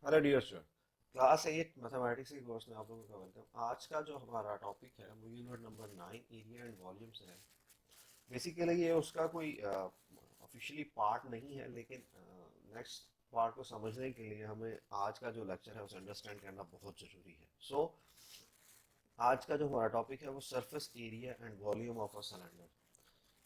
Hello dear student. Class 8 mathematics के course में आप लोगों का वेलकम। आज का जो हमारा टॉपिक है वो unit number 9 area and volume से है। बेसिकली ये उसका कोई ऑफिशियली पार्ट नहीं है, लेकिन नेक्स्ट पार्ट को समझने के लिए हमें आज का जो लेक्चर है उसे अंडरस्टैंड करना बहुत ज़रूरी है। आज का जो हमारा टॉपिक है वो surface area and volume of a cylinder,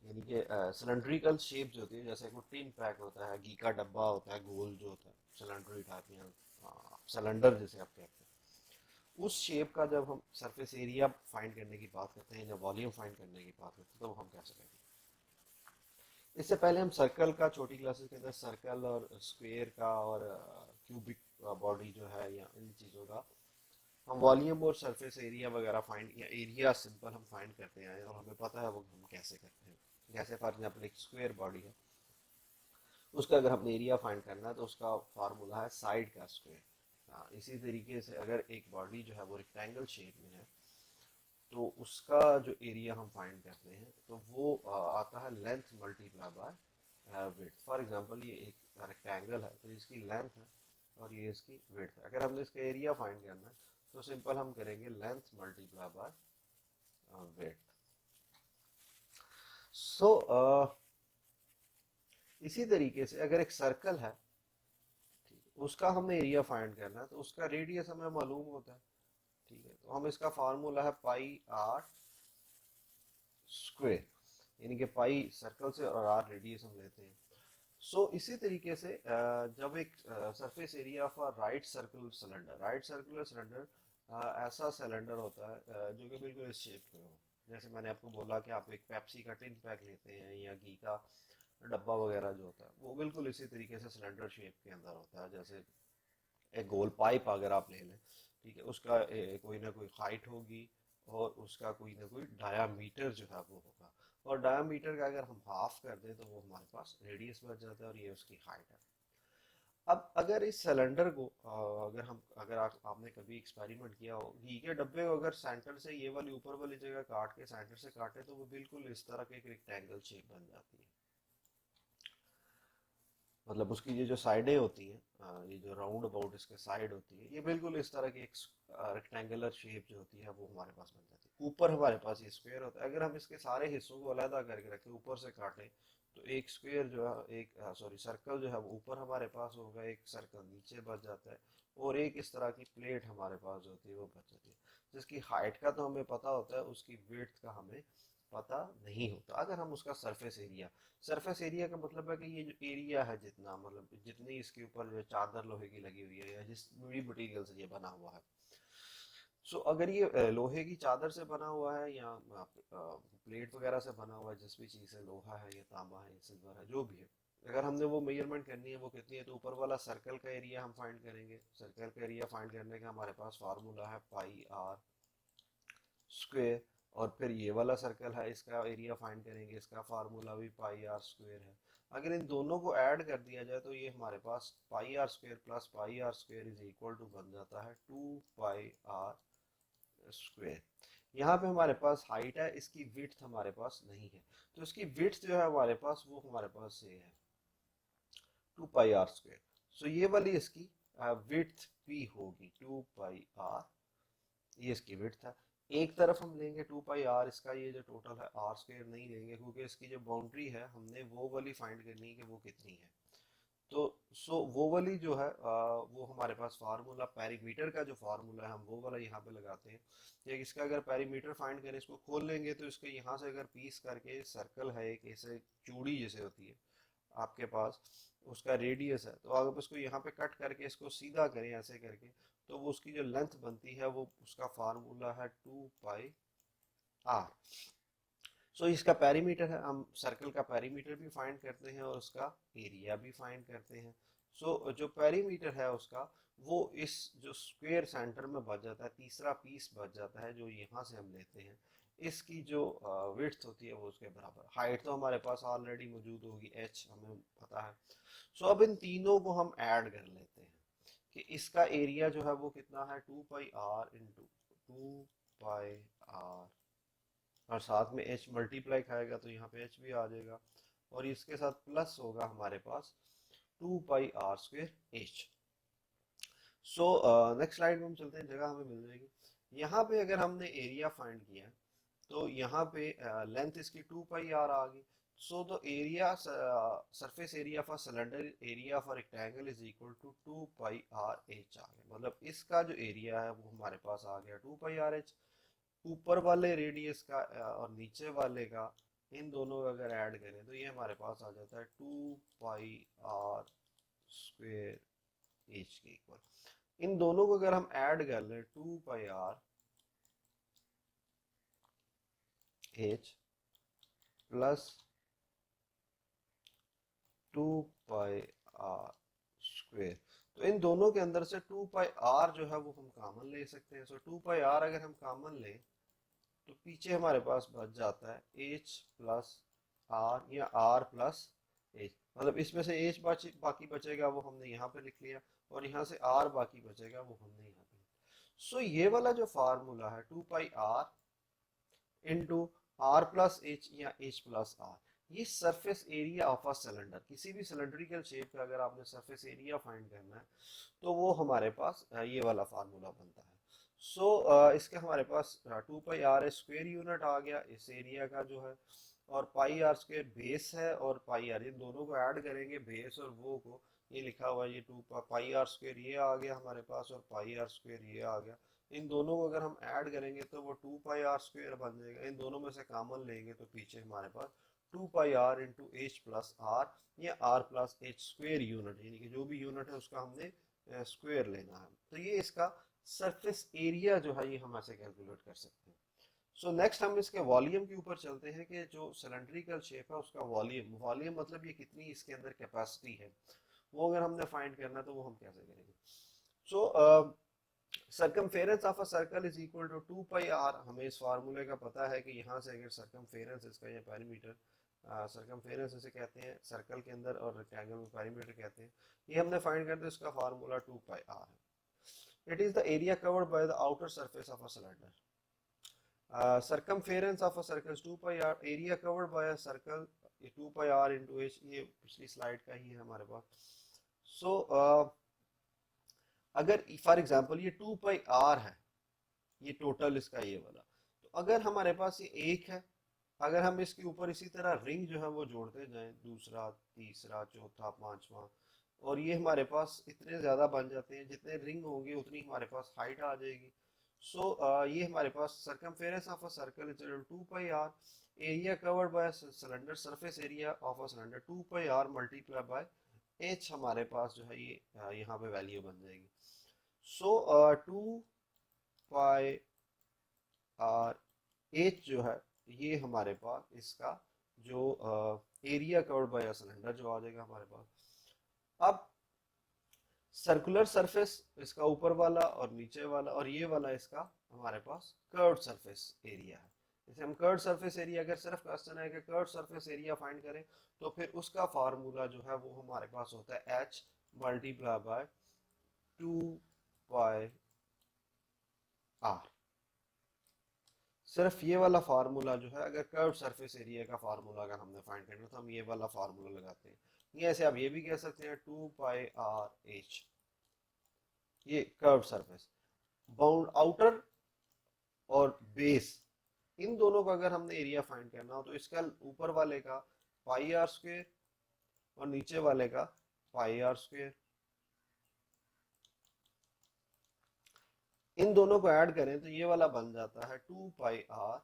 यानी कि सिलेंड्रिकल शेप जो होती है, जैसे कोई टिन पैक होता है, घी का डब्बा होता है, गोल जो होता है सिलेंडर टाइप या सिलेंडर जिसे आप कहते हैं, उस शेप का जब हम सरफेस एरिया फाइंड करने की बात करते हैं या वॉल्यूम फाइंड करने की बात करते हैं तो हम कैसे करेंगे। इससे पहले हम सर्कल का, छोटी क्लासेस के अंदर सर्कल और स्क्वायर का और क्यूबिक बॉडी जो है या इन चीज़ों का हम वॉल्यूम और सरफेस एरिया वगैरह फाइंड या एरिया सिंपल हम फाइंड करते हैं और हमें पता है वो हम कैसे करते हैं। जैसे फॉर एग्जाम्पल एक स्क्वायर बॉडी है, उसका अगर हमने एरिया फाइंड करना है तो उसका फार्मूला है साइड का स्क्वायर। इसी तरीके से अगर एक बॉडी जो है वो रेक्टेंगल शेप में है तो उसका जो एरिया हम फाइंड करते हैं तो वो आता है length multiply by width. For example ये एक रेक्टेंगल है तो इसकी लेंथ है और ये इसकी विड्थ है। अगर हमने इसका एरिया फाइंड करना है तो सिंपल हम करेंगे लेंथ मल्टीप्लाई बाय विड्थ। सो इसी तरीके से अगर एक सर्कल है, ठीक है, उसका हमें एरिया फाइंड करना है तो उसका रेडियस हमें मालूम होता है। ठीक है, तो हम इसका फार्मूला है पाई आर स्क्वायर, यानी कि पाई सर्कल से और आर रेडियस हम लेते हैं। इसी तरीके से जब एक surface area of a right circular cylinder, right circular cylinder ऐसा सिलेंडर होता है जो कि बिल्कुल इस शेप में हो। जैसे मैंने आपको बोला कि आप एक पेप्सी का टिन पैक लेते हैं या घी का डब्बा वगैरह जो होता है वो बिल्कुल इसी तरीके से सिलेंडर शेप के अंदर होता है। जैसे एक गोल पाइप अगर आप ले लें, ठीक है, उसका कोई ना कोई हाइट होगी और उसका कोई ना कोई डायामीटर जो है वो होगा, और डायामीटर का अगर हम हाफ कर दें तो वो हमारे पास रेडियस बच जाता है और ये उसकी हाइट है। अब अगर इस सिलेंडर को आपने कभी एक्सपेरिमेंट किया हो, घी के डब्बे को अगर सेंटर से ये वाली ऊपर वाली जगह काट के सेंटर से काटे तो वो बिल्कुल इस तरह के एक रेक्टेंगल शेप बन जाती है। मतलब उसकी ये जो साइडें होती हैं, ये जो राउंड अबाउट इसके साइड होती है, ये बिल्कुल इस तरह की एक रेक्टेंगुलर शेप जो होती है वो हमारे पास बन जाती है। ऊपर हमारे पास ये स्क्वायर होता है। अगर हम इसके सारे हिस्सों को अलग करके रखें, ऊपर से काटें, तो एक स्क्वायर जो है, एक सॉरी सर्कल जो है वो ऊपर हमारे पास होगा, एक सर्कल नीचे बच जाता है और एक इस तरह की प्लेट हमारे पास जो होती है वो बच जाती है। जिसकी हाइट का तो हमें पता होता है, उसकी विड्थ का हमें पता नहीं होता। अगर हम उसका सरफेस एरिया का मतलब है कि ये जो एरिया है, जितना मतलब जितनी इसके ऊपर जो चादर लोहे की लगी हुई है या जिस भी मटेरियल से ये बना हुआ है, अगर ये लोहे की चादर से बना हुआ है या प्लेट वगैरह से बना हुआ है, जिस भी चीज़ से, लोहा है या तांबा है या सिल्वर है, जो भी है, अगर हमने वो मेजरमेंट करनी है वो कितनी है, तो ऊपर वाला सर्कल का एरिया हम फाइंड करेंगे। सर्कल का एरिया फाइंड करने का हमारे पास फार्मूला है पाई आर स्क्वायर। और फिर ये वाला सर्कल है, इसका एरिया फाइंड करेंगे, इसका फार्मूला भी पाई आर स्क्वायर है। अगर इन दोनों को ऐड कर दिया जाए तो ये हमारे पास pi r square plus pi r square is equal to बन जाता है 2 पाई आर स्क्वायर। यहाँ पे हमारे पास हाइट है, इसकी विड्थ हमारे पास नहीं है, तो इसकी विड्थ जो है हमारे पास वो हमारे पास ये है 2 पाई आर स्क्वायर। ये वाली इसकी विड्थ भी होगी 2 पाई आर, ये इसकी विड्थ है। एक तरफ हम लेंगे 2 पाई आर, इसका ये जो टोटल है आर स्क्वायर नहीं लेंगे क्योंकि इसकी जो बाउंड्री है हमने वो वाली फाइंड करनी है कि वो कितनी है। तो वो वाली जो है वो हमारे पास फार्मूला, पेरीमीटर का जो फार्मूला है हम वो वाला यहाँ पे लगाते हैं। या इसका अगर पेरीमीटर फाइंड करें, इसको खोल लेंगे तो इसके यहाँ से अगर पीस करके, सर्कल है एक ऐसे चूड़ी जैसे होती है आपके पास, उसका रेडियस है, तो अगर उसको यहाँ पे कट करके इसको सीधा करें ऐसे करके, तो वो उसकी जो लेंथ बनती है वो उसका फार्मूला है 2 पाई आर। इसका पेरीमीटर है, हम सर्कल का पेरीमीटर भी फाइंड करते हैं और उसका एरिया भी फाइंड करते हैं। जो पेरीमीटर है उसका, वो इस जो स्क्वायर सेंटर में बच जाता है, तीसरा पीस बच जाता है जो यहाँ से हम लेते हैं, इसकी जो विड्थ होती है वो उसके बराबर। हाइट तो हमारे पास ऑलरेडी मौजूद होगी, एच हमें पता है। अब इन तीनों को हम ऐड कर लेते हैं कि इसका एरिया जो है वो कितना है 2 pi r into 2 pi are, और साथ में एच मल्टीप्लाई खाएगा तो यहाँ पे एच भी आ जाएगा, और इसके साथ प्लस होगा हमारे पास 2 pi r square h. So next slide में हम चलते हैं, जगह हमें मिल जाएगी। यहाँ पे अगर हमने एरिया फाइंड किया है, तो यहाँ पे लेंथ इसकी 2 पाई आर आ गई। So the area, surface area for cylinder area for rectangle is equal to 2 pi r h आ गया। मतलब इसका जो एरिया है वो हमारे पास आ गया 2 पाई आर एच। ऊपर वाले रेडियस का और नीचे वाले का, इन दोनों का अगर ऐड करें तो ये हमारे पास आ जाता है 2 पाई आर स्क्वेयर एच के इक्वल। इन दोनों को अगर हम ऐड कर लें, 2 pi r h plus 2 pi r square, तो इन दोनों के अंदर से 2 पाई आर जो है वो हम कॉमन ले सकते हैं। सो 2 पाई आर अगर हम कॉमन लें तो पीछे हमारे पास बच जाता है एच प्लस आर या आर प्लस एच। मतलब इसमें से एच बाकी बचेगा वो हमने यहाँ पे लिख लिया, और यहाँ से आर बाकी बचेगा वो हमने यहाँ पे। सो ये वाला जो फार्मूला है 2 pi r into r plus h या एच प्लस आर, ये surface area of a cylinder, किसी भी सिलेंड्रिकल शेप का अगर आपने सरफेस एरिया फाइंड करना है तो वो हमारे पास ये वाला फार्मूला बनता है। सो इसके हमारे पास 2 पाई आर स्क्वेयर यूनिट आ गया इस एरिया का जो है, और पाई आर स्क्वेयर बेस है, और पाई आर, इन दोनों को ऐड करेंगे बेस और वो को, ये लिखा हुआ है ये 2 पाई आर स्क्वेयर ये आ गया हमारे पास, और पाई आर स्क्वेयर ये आ गया। इन दोनों को अगर हम ऐड करेंगे तो वो 2 पाई आर स्क्वेयर बन जाएगा। इन दोनों में से कॉमन लेंगे तो पीछे हमारे पास 2 pi r into h plus r या r plus h square unit, यानी कि जो भी यूनिट है उसका हमने स्क्वेयर लेना है। तो ये इसका सरफेस एरिया जो है ये हम ऐसे कैलकुलेट कर सकते हैं। सो नेक्स्ट हम इसके वॉल्यूम के ऊपर चलते हैं कि जो सिलेंड्रिकल शेप है उसका वॉल्यूम, वॉल्यूम मतलब ये कितनी इसके अंदर कैपेसिटी है, वो अगर हमने फाइंड करना है तो वो हम कैसे करेंगे। So circumference of a circle is equal to 2 pi r. हमें इस फार्मूले का पता है कि यहाँ से अगर सरकमफेरेंस इसका, या पेरीमीटर, सरकमफेरेंस इसे कहते हैं सर्कल के अंदर, और रेक्टेंगल में पेरीमीटर कहते हैं, ये हमने फाइंड करते हैं, इसका फार्मूला 2 पाई आर है। It is the area covered by the outer surface of a cylinder. Circumference of a circle is 2 pi r, area covered by a circle 2 pi r into h, ये पिछली slide का ही है हमारे पास। सो अगर for example ये 2 pi r है, ये total इसका ये वाला, तो अगर हमारे पास ये एक है, अगर हम इसके ऊपर इसी तरह रिंग जो है वो जोड़ते जाएं, दूसरा, तीसरा, चौथा, पांचवा, और ये हमारे पास इतने ज्यादा बन जाते हैं, जितने रिंग होंगे उतनी हमारे पास हाइट आ जाएगी। सो ये हमारे पास circumference of a circle is 2 pi r, area covered by cylinder, surface area of a cylinder 2 pi r multiply by h, हमारे पास जो है ये यहाँ पे वैल्यू बन जाएगी। सो 2 पाई आर एच जो है ये हमारे पास इसका जो एरिया कवर्ड बाय सिलेंडर जो आ जाएगा हमारे पास। अब सर्कुलर सरफेस इसका ऊपर वाला और नीचे वाला, और ये वाला इसका हमारे पास कर्व्ड सरफेस एरिया है। जैसे हम कर्व्ड सरफेस एरिया, अगर सिर्फ क्वेश्चन है कि कर्व्ड सरफेस एरिया फाइंड करें, तो फिर उसका फार्मूला जो है वो हमारे पास होता है h multiply by 2 pi r. सिर्फ ये वाला फार्मूला जो है, अगर कर्व सरफेस एरिया का फार्मूला अगर हमने फाइंड करना तो हम ये वाला फार्मूला लगाते हैं। ये ऐसे आप ये भी कह सकते हैं 2 पाई आर एच, ये कर्व सरफेस, बाउंड आउटर और बेस, इन दोनों का अगर हमने एरिया फाइंड करना हो तो इसका ऊपर वाले का पाई आर स्क्वेयर और नीचे वाले का पाई आर स्क्वेयर, इन दोनों को ऐड करें तो ये वाला बन जाता है 2 पाई आर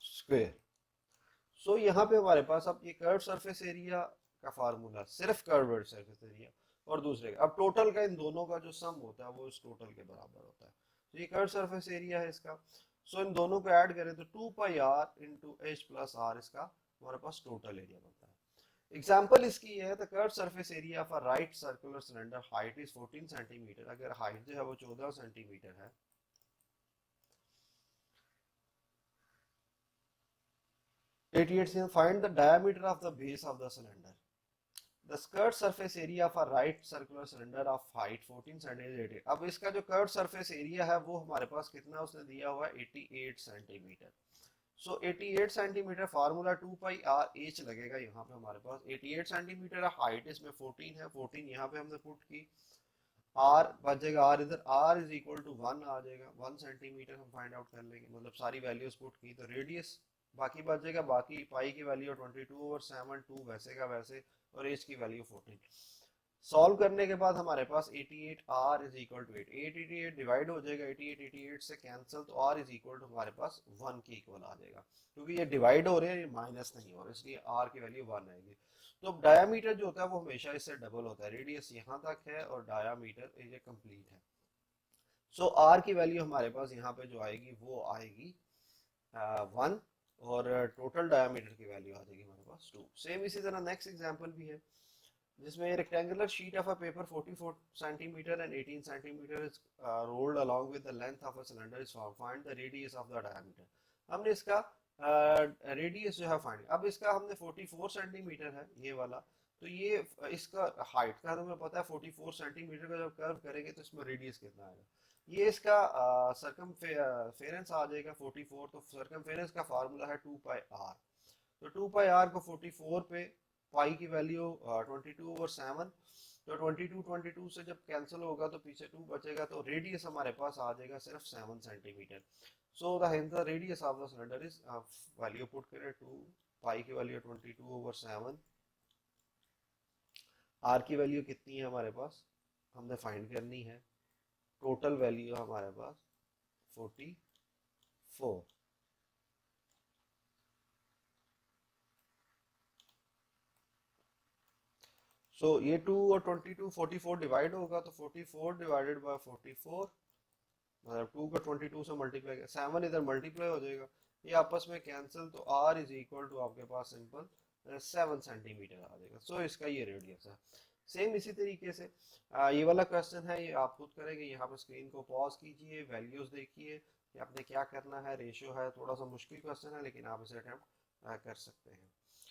स्क्वेयर। सो यहाँ पे हमारे पास अब ये कर्व सरफेस एरिया का फार्मूला, सिर्फ कर्व सरफेस एरिया, और दूसरे का, अब टोटल का इन दोनों का जो सम होता है वो इस टोटल के बराबर होता है। तो ये कर्व सरफेस एरिया है इसका। सो इन दोनों को ऐड करें तो 2 pi r into h plus r, इसका हमारे पास टोटल एरिया बनता है। एग्जाम्पल इसकी है, the curve surface area of a right circular cylinder height is 14 centimetre. अगर हाइट जो है वो 14 सेंटीमीटर है, 88 से find the diameter of the base of the cylinder. The skirt surface area of a right circular cylinder of height 14 centimetre. अब इसका जो curve surface area है वो हमारे पास कितना उसने दिया हुआ है 88 सेंटीमीटर। सो 88 centimetre, formula 2 pi r H लगेगा यहाँ पे हमारे पास। 88 सेंटीमीटर है, हाइट इसमें 14 है, 14 यहाँ पे हमने पुट की, आर बचेगा, आर इधर, आर इज इक्वल टू 1 आ जाएगा, 1 सेंटीमीटर हम फाइंड आउट कर लेंगे, मतलब सारी वैल्यूज पुट की। तो रेडियस बाकी बचेगा, बाकी पाई की वैल्यू 22/7, 2 वैसे का वैसे, और एच की वैल्यू 14। सॉल्व करने के बाद हमारे पास 88 r is equal to 8, 88 divide हो जाएगा, 88 से कैंसिल, तो r इज इक्वल टू हमारे पास 1 के इक्वल आ जाएगा, क्योंकि ये डिवाइड हो रहे हैं, ये माइनस नहीं हो रहा, इसलिए r की वैल्यू 1 आएगी। तो डायामीटर जो होता है वो हमेशा इससे डबल होता है, रेडियस यहाँ तक है और डायामीटर ये कंप्लीट है। सो r की वैल्यू हमारे पास यहाँ पे जो आएगी वो आएगी 1, और टोटल डायामीटर की वैल्यू आ जाएगी हमारे पास 2। सेम इसी तरह नेक्स्ट एग्जांपल भी है, जिसमें rectangular sheet of a paper 44 centimetre and 18 centimetre is rolled along with the length of a cylinder is found, find the radius of the diameter. हमने इसका रेडियस जो है फाइंड, अब इसका हमने 44 सेंटीमीटर है ये वाला, तो ये इसका हाइट का हमें पता है 44 सेंटीमीटर का जब कर्व करेंगे तो इसमें रेडियस कितना आएगा, ये इसका सरकमफेरेंस आ जाएगा 44, तो सरकमफेरेंस का फार्मूला है 2 पाई आर। तो 2 पाई आर को 44 पे, पाई की वैल्यू 22/7, तो 22 से जब कैंसिल होगा तो पीछे 2 बचेगा, तो रेडियस हमारे पास आ जाएगा सिर्फ 7 centimetre. So the radius of the cylinder is, value put करें 2, पाई की वैल्यू 22/7, आर की वैल्यू कितनी है हमारे पास, हमने फाइंड करनी है, टोटल वैल्यू हमारे पास 44। सो ये 2 और 22 44 डिवाइड होगा, तो 44 डिवाइडेड बाय 44, मतलब 2 का 22 से मल्टीप्लाई, 7 इधर मल्टीप्लाई हो जाएगा, ये आपस में कैंसिल, तो r इज इक्वल टू आपके पास सिंपल 7 सेंटीमीटर आ जाएगा। सो इसका ये रेडियस है। सेम इसी तरीके से ये वाला क्वेश्चन है, ये आप खुद करेंगे, यहाँ पे स्क्रीन को पॉज कीजिए, वैल्यूज देखिए कि आपने क्या करना है, रेशियो है, थोड़ा सा मुश्किल क्वेश्चन है लेकिन आप इसे अटेम्प्ट कर सकते हैं।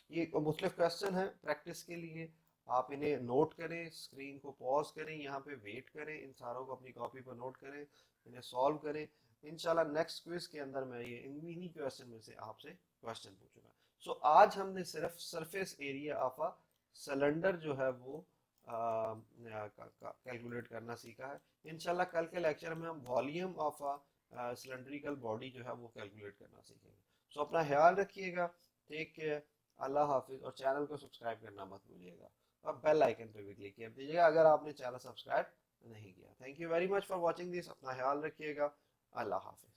ये मुख्तलिफ क्वेश्चन है प्रैक्टिस के लिए, आप इन्हें नोट करें, स्क्रीन को पॉज करें, यहाँ पे वेट करें, इन सारों को अपनी कॉपी पर नोट करें, इन्हें सॉल्व करें। इंशाल्लाह नेक्स्ट क्विज के अंदर मैं ये इन्हीं क्वेश्चन में से आपसे क्वेश्चन पूछूंगा। सो आज हमने सिर्फ surface area of a cylinder जो है वो कैलकुलेट करना सीखा है। इंशाल्लाह कल के लेक्चर में हम volume of a cylindrical body जो है वो कैलकुलेट करना सीखेंगे। सो अपना ख्याल रखिएगा, टेक केयर, अल्लाह हाफिज, और चैनल को सब्सक्राइब करना मत भूलिएगा, अब बेल आइकन पे भी क्लिक कर दीजिएगा अगर आपने चैनल सब्सक्राइब नहीं किया। Thank you very much for watching this, अपना ख्याल रखिएगा, अल्लाह हाफिज।